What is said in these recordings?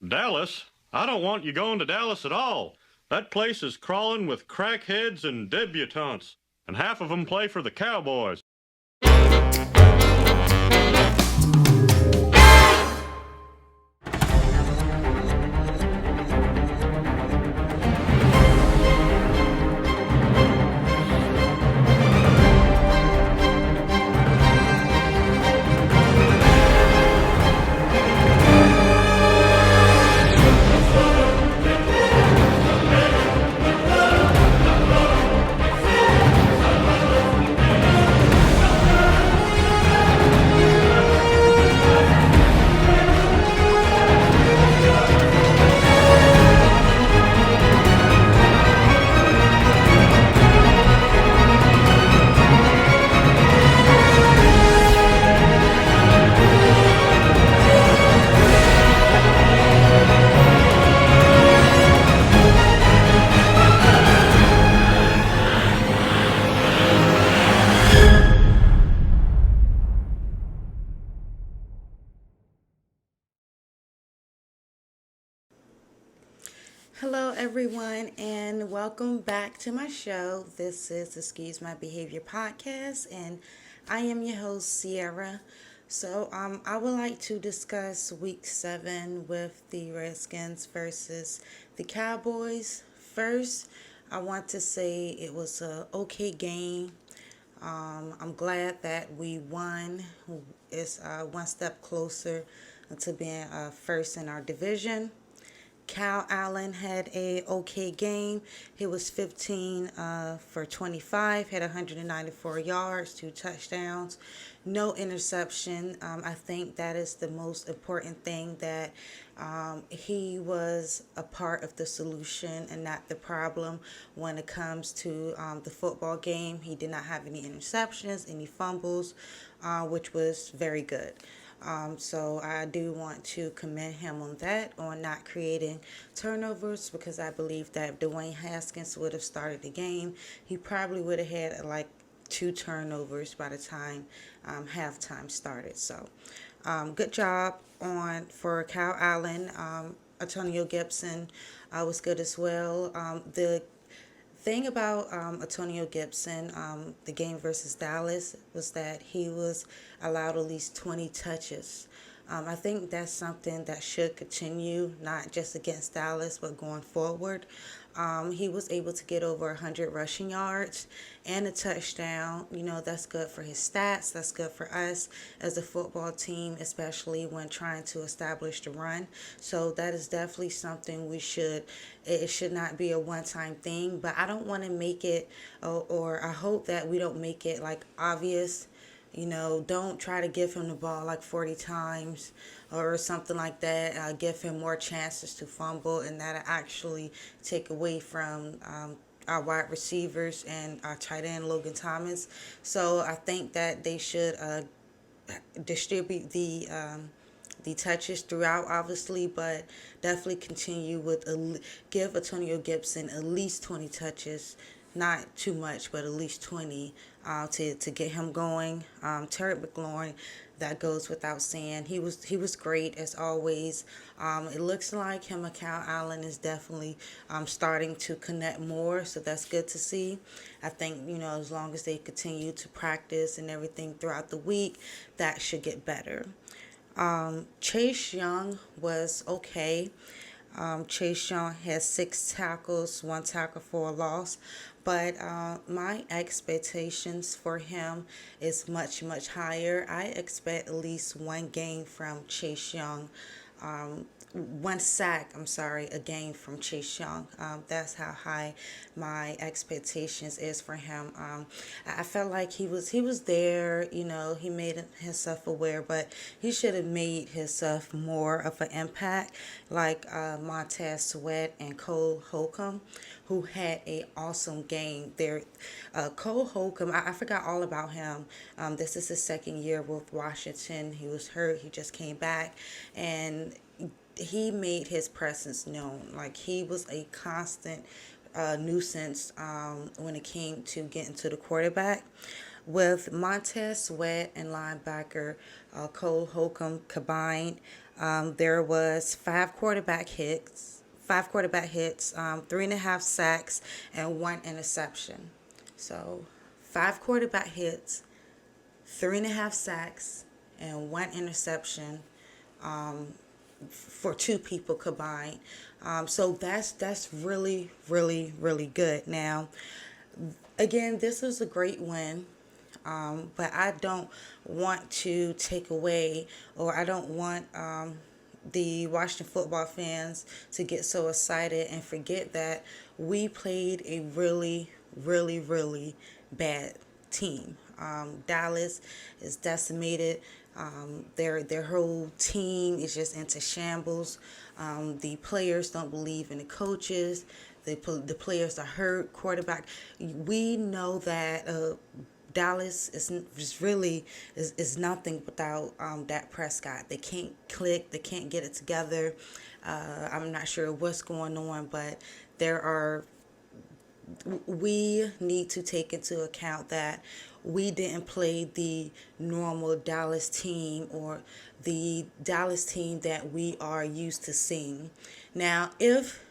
Dallas? I don't want you going to Dallas at all. That place is crawling with crackheads and debutantes, and half of them play for the Cowboys. Hello, everyone, and welcome back to my show. This is Excuse My Behavior podcast, and I am your host, Sierra. I would like to discuss week 7 with the Redskins versus the Cowboys. First, I want to say it was a okay game. I'm glad that we won. It's one step closer to being first in our division. Cal Allen had a okay game. He was 15 for 25, had 194 yards, 2 touchdowns, no interception. I think that is the most important thing, that he was a part of the solution and not the problem when it comes to the football game. He did not have any interceptions, any fumbles, which was very good. So I do want to commend him on that, on not creating turnovers, because I believe that if Dwayne Haskins would have started the game, he probably would have had like 2 turnovers by the time halftime started. Good job on for Cal Allen. Antonio Gibson was good as well. The thing about Antonio Gibson, the game versus Dallas, was that he was allowed at least 20 touches. I think that's something that should continue, not just against Dallas, but going forward. He was able to get over 100 rushing yards and a touchdown. You know, that's good for his stats. That's good for us as a football team, especially when trying to establish the run. So that is definitely something it should not be a one-time thing. But I don't want to make it, or I hope that we don't make it like obvious. You know, don't try to give him the ball like 40 times or something like that. Give him more chances to fumble, and that'll actually take away from our wide receivers and our tight end, Logan Thomas. So I think that they should distribute the touches throughout, obviously, but definitely continue with give Antonio Gibson at least 20 touches, not too much, but at least 20 to get him going. Terry McLaurin, that goes without saying. He was great as always. It looks like him and Cal Allen is definitely starting to connect more, so that's good to see. I think, as long as they continue to practice and everything throughout the week, that should get better. Chase Young was okay. Chase Young has 6 tackles, 1 tackle for a loss. But my expectations for him is much, much higher. I expect at least one game from Chase Young. One sack, I'm sorry, a game from Chase Young. That's how high my expectations is for him. I felt like he was there. He made himself aware, but he should have made himself more of an impact, like Montez Sweat and Cole Holcomb, who had a awesome game there. Cole Holcomb, I forgot all about him. This is his second year with Washington. He was hurt. He just came back, and he made his presence known. Like, he was a constant nuisance when it came to getting to the quarterback. With Montez Sweat and linebacker Cole Holcomb combined, There was five quarterback hits, 3.5 sacks, and one interception. So 5 quarterback hits, 3.5 sacks, and one interception for two people combined. So that's really, really, really good. Now, again, this is a great win. But I don't want to take away, or I don't want the Washington football fans to get so excited and forget that we played a really, really, really bad team. Dallas is decimated. Their whole team is just into shambles. The players don't believe in the coaches. The players are hurt. Quarterback. We know that Dallas is nothing without Dak Prescott. They can't click. They can't get it together. I'm not sure what's going on, but we need to take into account that we didn't play the normal Dallas team, or the Dallas team that we are used to seeing. Now, if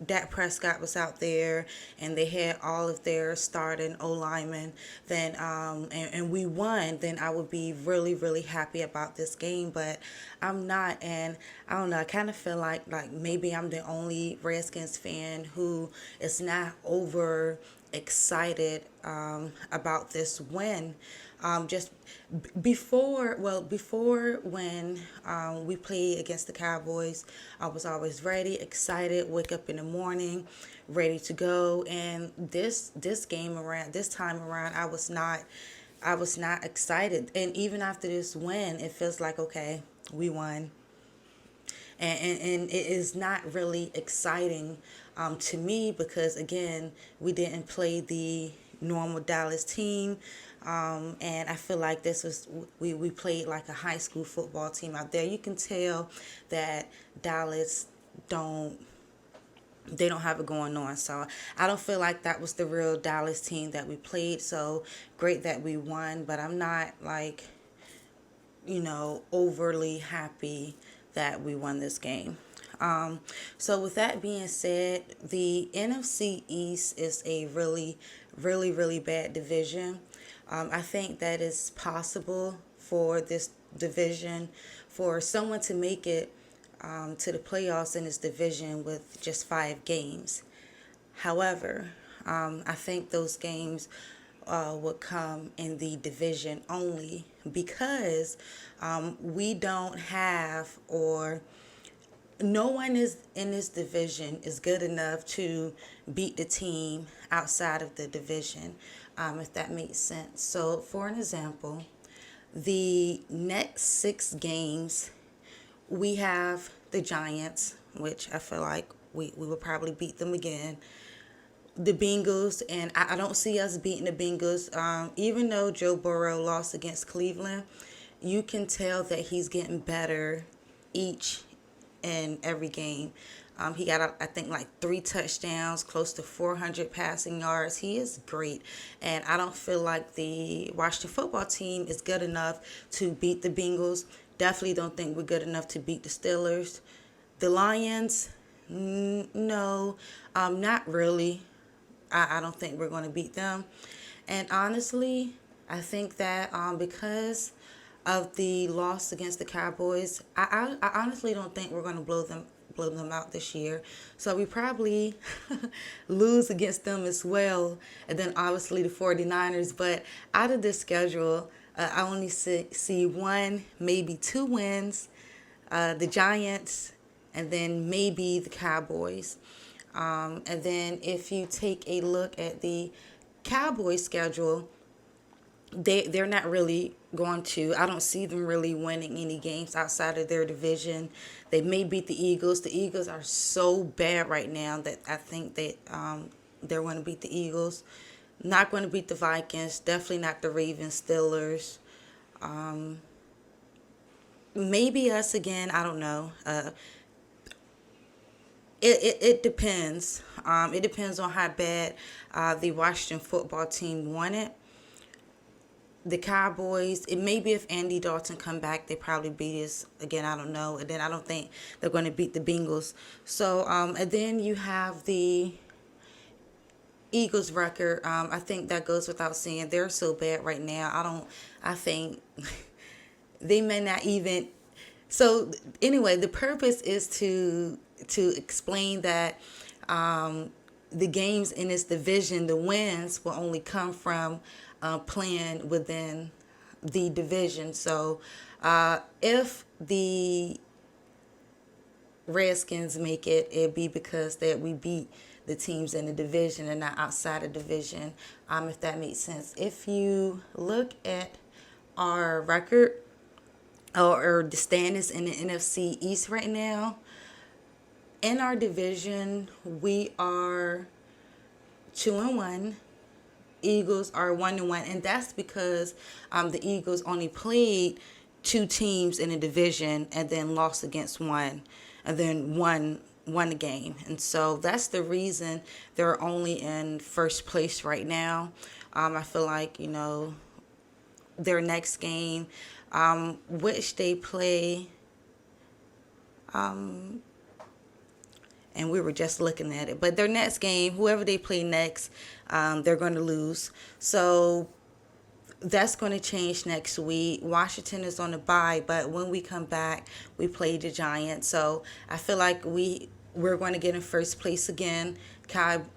Dak Prescott was out there and they had all of their starting O linemen, then and we won, then I would be really, really happy about this game. But I'm not, and I don't know. I kind of feel like maybe I'm the only Redskins fan who is not over excited about this win. Just before when we played against the Cowboys, I was always ready, excited, wake up in the morning, ready to go. And this time around, I was not excited. And even after this win, it feels like, okay, we won. And it is not really exciting to me, because again, we didn't play the normal Dallas team. And I feel like we played like a high school football team out there. You can tell that Dallas they don't have it going on. So I don't feel like that was the real Dallas team that we played. So great that we won, but I'm not overly happy that we won this game. So with that being said, the NFC East is a really, really, really bad division. I think that it's possible for this division, for someone to make it to the playoffs in this division with just 5 games. However, I think those games would come in the division only, because we don't have, or no one is in this division is good enough to beat the team outside of the division, if that makes sense. So, for an example, the next 6 games, we have the Giants, which I feel like we will probably beat them again. The Bengals, and I don't see us beating the Bengals. Even though Joe Burrow lost against Cleveland, you can tell that he's getting better each and every game. He got, I think, like 3 touchdowns, close to 400 passing yards. He is great. And I don't feel like the Washington football team is good enough to beat the Bengals. Definitely don't think we're good enough to beat the Steelers. The Lions, no, not really. I don't think we're going to beat them. And honestly, I think that because of the loss against the Cowboys, I honestly don't think we're going to blow them out this year. So we probably lose against them as well. And then obviously the 49ers. But out of this schedule, I only see 1, maybe 2 wins. The Giants, and then maybe the Cowboys. And then if you take a look at the Cowboys schedule, they're not really going to, I don't see them really winning any games outside of their division. They may beat the Eagles. The Eagles are so bad right now that I think that they're going to beat the Eagles. Not going to beat the Vikings. Definitely not the Ravens, Steelers. Maybe us again. I don't know. It depends. It depends on how bad the Washington football team want it. the Cowboys, it maybe if Andy Dalton come back, they probably beat us again. I don't know. And then I don't think they're going to beat the Bengals. So and then you have the Eagles record. I think that goes without saying. They're so bad right now. I think they may not even. So anyway, the purpose is to explain that the games in this division, the wins will only come from playing within the division. So if the Redskins make it, it'd be because that we beat the teams in the division and not outside the division. If that makes sense. If you look at our record or the standings in the NFC East right now, in our division we are 2-1. Eagles are 1-1, and that's because the Eagles only played two teams in a division and then lost against one, and then won a game. And so that's the reason they're only in first place right now. I feel like, their next game, which they play, and we were just looking at it, but their next game, whoever they play next, they're going to lose. So that's going to change next week. Washington is on the bye, but when we come back, we play the Giants. So I feel like we're going to get in first place again.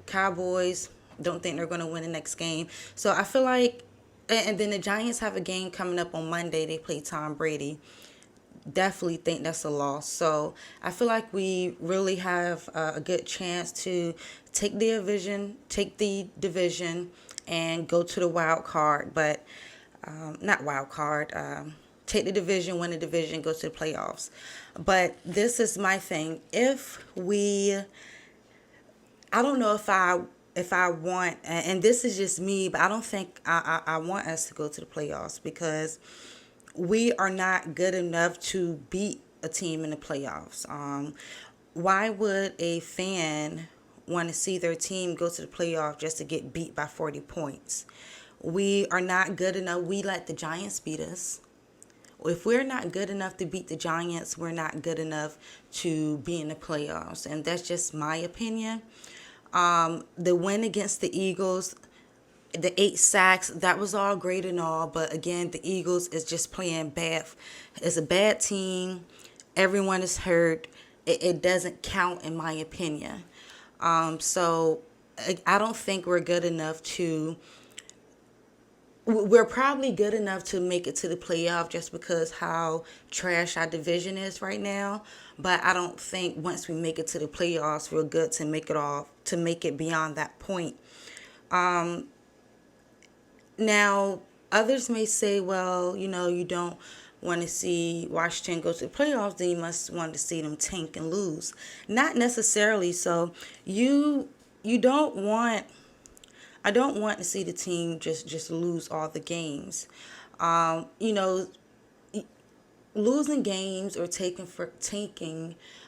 Cowboys, don't think they're going to win the next game. So I feel like, and then the Giants have a game coming up on Monday. They play Tom Brady. Definitely think that's a loss. So I feel like we really have a good chance to take the division and go to the wild card, but not wild card. Take the division, win the division, go to the playoffs. But this is my thing. I don't know if I want, and this is just me, but I don't think I want us to go to the playoffs because we are not good enough to beat a team in the playoffs. Why would a fan want to see their team go to the playoff just to get beat by 40 points? We are not good enough. We let the Giants beat us. If we're not good enough to beat the Giants, we're not good enough to be in the playoffs. And that's just my opinion. The win against the Eagles, the 8 sacks, that was all great and all, but again, the Eagles is just playing bad. It's a bad team. Everyone is hurt. It doesn't count in my opinion. So I don't think we're good enough to. We're probably good enough to make it to the playoff just because how trash our division is right now. But I don't think once we make it to the playoffs, we're good to make it beyond that point. Now, others may say, well, you don't want to see Washington go to the playoffs, then you must want to see them tank and lose. Not necessarily. So you don't want. I don't want to see the team just lose all the games. Losing games or tanking for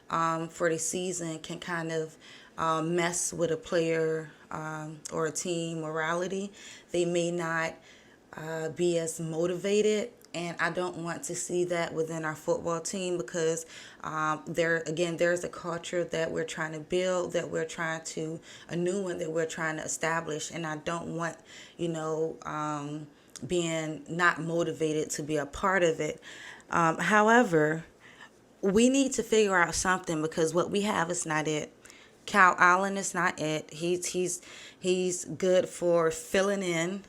the season can kind of mess with a player or a team morality. They may not be as motivated, and I don't want to see that within our football team because there's a culture that we're trying to build, a new one that we're trying to establish, and I don't want being not motivated to be a part of it. However, we need to figure out something because what we have is not it. Cal Allen is not it. He's good for filling in,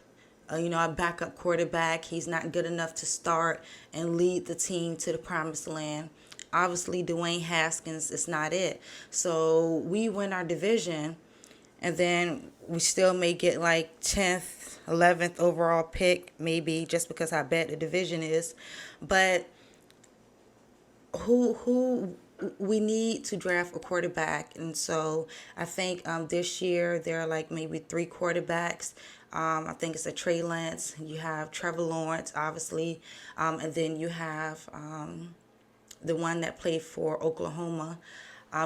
a backup quarterback. He's not good enough to start and lead the team to the promised land. Obviously, Dwayne Haskins is not it. So we win our division, and then we still may get like 10th, 11th overall pick, maybe just because how bad the division is. But who we need to draft a quarterback, and so I think this year there are like maybe 3 quarterbacks. I think it's a Trey Lance. You have Trevor Lawrence, obviously, and then you have the one that played for Oklahoma,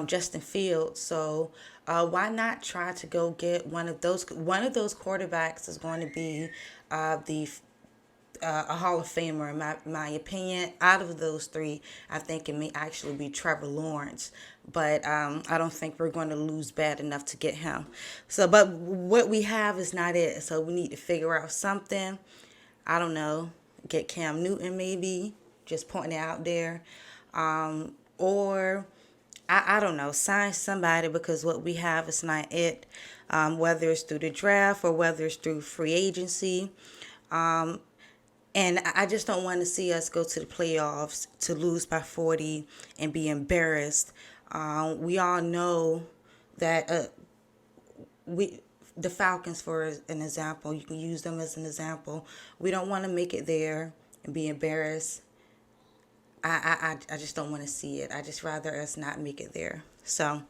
Justin Fields. So why not try to go get one of those? One of those quarterbacks is going to be a Hall of Famer, in my opinion. Out of those three, I think it may actually be Trevor Lawrence. But I don't think we're going to lose bad enough to get him. So, but what we have is not it. So we need to figure out something. I don't know. Get Cam Newton maybe. Just pointing it out there. Or I don't know, sign somebody, because what we have is not it. Whether it's through the draft or whether it's through free agency. And I just don't want to see us go to the playoffs to lose by 40 and be embarrassed. We all know that the Falcons, for an example, you can use them as an example. We don't want to make it there and be embarrassed. I just don't want to see it. I just rather us not make it there. So,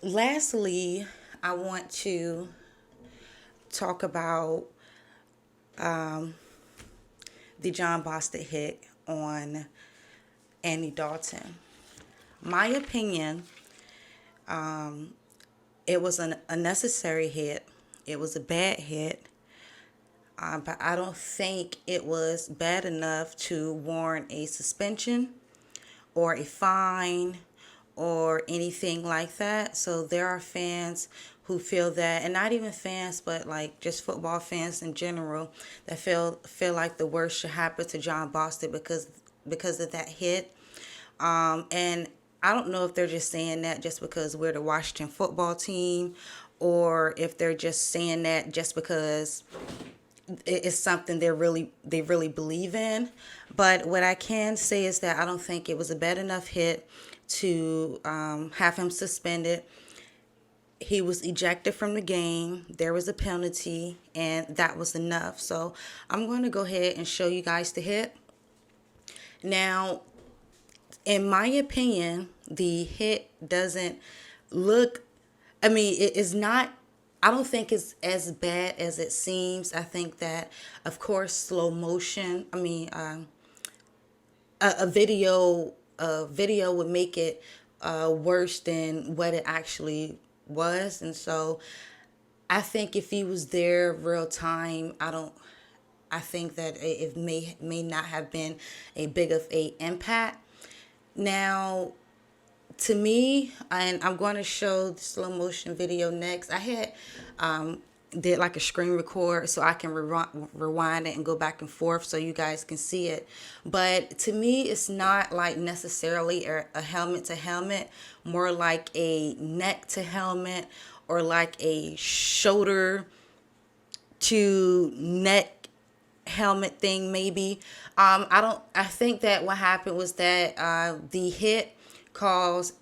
lastly, I want to talk about the John Bostic hit on Andy Dalton. My opinion, it was an unnecessary hit. It was a bad hit. But I don't think it was bad enough to warrant a suspension or a fine or anything like that. So there are fans who feel that, and not even fans, but like just football fans in general, that feel like the worst should happen to John Bostic because of that hit. And I don't know if they're just saying that just because we're the Washington football team, or if they're just saying that just because it's something they really believe in. But what I can say is that I don't think it was a bad enough hit to have him suspended. He was ejected from the game. There was a penalty, and that was enough. So I'm going to go ahead and show you guys the hit. Now, in my opinion, the hit doesn't look, I mean, it is not, I don't think it's as bad as it seems. I think that, of course, slow motion, a video would make it worse than what it actually was. And so I think if he was there real time, I think that it may not have been a big of a impact. Now, to me, and I'm going to show the slow motion video next. I had did like a screen record so I can rewind it and go back and forth so you guys can see it. But to me, it's not like necessarily a helmet to helmet, more like a neck to helmet, or like a shoulder to neck helmet thing maybe. I think that what happened was that the hit caused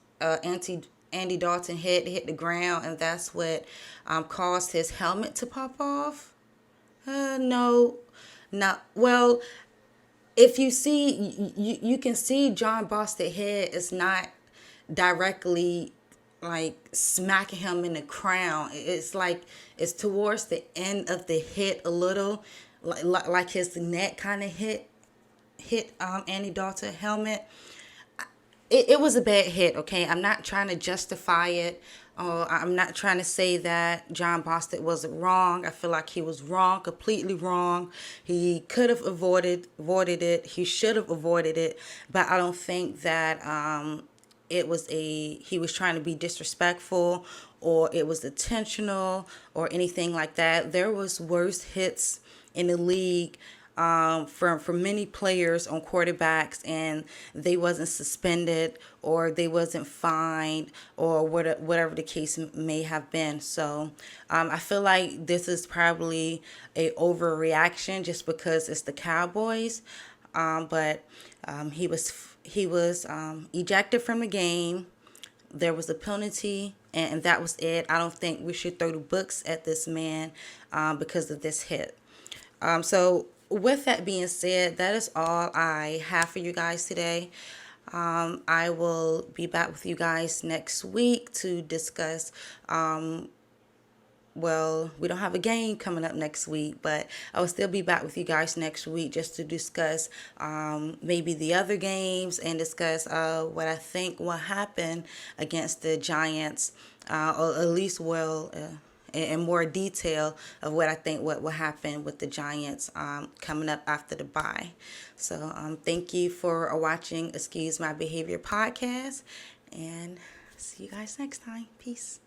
Andy Dalton hit the ground, and that's what caused his helmet to pop off. No, not well. If you see, you can see John Bostic head is not directly like smacking him in the crown. It's like it's towards the end of the hit a little, like his neck kind of hit Andy Dalton helmet. It was a bad hit, okay? I'm not trying to justify it. I'm not trying to say that John Bostic wasn't wrong. I feel like he was wrong, completely wrong. He could have avoided it. He should have avoided it. But I don't think that he was trying to be disrespectful, or it was intentional or anything like that. There was worse hits in the league from many players on quarterbacks, and they wasn't suspended or they wasn't fined or whatever the case may have been. So I feel like this is probably a overreaction just because it's the Cowboys. But he was ejected from the game. There was a penalty, and that was it. I don't think we should throw the books at this man because of this hit. So with that being said, that is all I have for you guys today. I will be back with you guys next week to discuss, well, we don't have a game coming up next week, but I will still be back with you guys next week just to discuss maybe the other games and discuss what I think will happen against the Giants, or at least, in more detail of what I think what will happen with the Giants coming up after the bye. So thank you for watching Excuse My Behavior podcast, and see you guys next time. Peace.